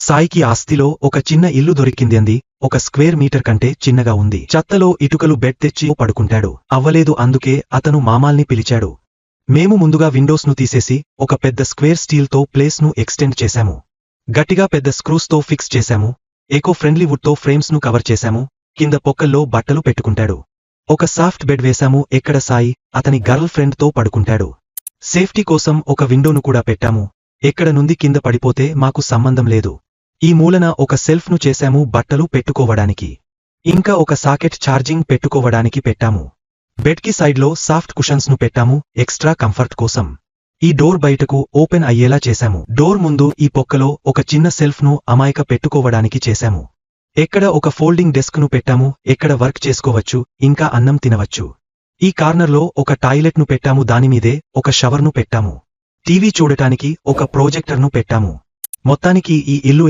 సాయికి ఆస్తిలో ఒక చిన్న ఇల్లు దొరికింది. అంది ఒక స్క్వేర్ మీటర్ కంటే చిన్నగా ఉంది. చెత్తలో ఇటుకలు బెడ్ తెచ్చి పడుకుంటాడు. అవ్వలేదు, అందుకే అతను మామాల్ని పిలిచాడు. మేము ముందుగా విండోస్ ను తీసేసి ఒక పెద్ద స్క్వేర్ స్టీల్ తో ప్లేస్ ను ఎక్స్టెండ్ చేశాము. గట్టిగా పెద్ద స్క్రూస్ తో ఫిక్స్ చేశాము. ఎకో ఫ్రెండ్లీ వుడ్ తో ఫ్రేమ్స్ ను కవర్ చేశాము. కింద పొక్కల్లో బట్టలు పెట్టుకుంటాడు. ఒక సాఫ్ట్ బెడ్ వేశాము. ఎక్కడ సాయి అతని గర్ల్ ఫ్రెండ్ తో పడుకుంటాడు. సేఫ్టీ కోసం ఒక విండోను కూడా పెట్టాము. ఎక్కడ నుండి కింద పడిపోతే మాకు సంబంధం లేదు. ఈ మూలన ఒక సెల్ఫ్ ను చేశాము బట్టలు పెట్టుకోవడానికి. ఇంకా ఒక సాకెట్ ఛార్జింగ్ పెట్టుకోవడానికి పెట్టాము. బెడ్ కి సైడ్ లో సాఫ్ట్ కుషన్స్ ను పెట్టాము ఎక్స్ట్రా కంఫర్ట్ కోసం. ఈ డోర్ బయటకు ఓపెన్ అయ్యేలా చేశాము. డోర్ ముందు ఈ పొక్కలో ఒక చిన్న సెల్ఫ్ ను అమాయక పెట్టుకోవడానికి చేశాము. ఎక్కడ ఒక ఫోల్డింగ్ డెస్క్ ను పెట్టాము. ఎక్కడ వర్క్ చేసుకోవచ్చు, ఇంకా అన్నం తినవచ్చు. ఈ కార్నర్ లో ఒక టాయిలెట్ ను పెట్టాము. దానిమీదే ఒక షవర్ ను పెట్టాము. టీవీ చూడటానికి ఒక ప్రొజెక్టర్ ను పెట్టాము. మొత్తానికి ఈ ఇల్లు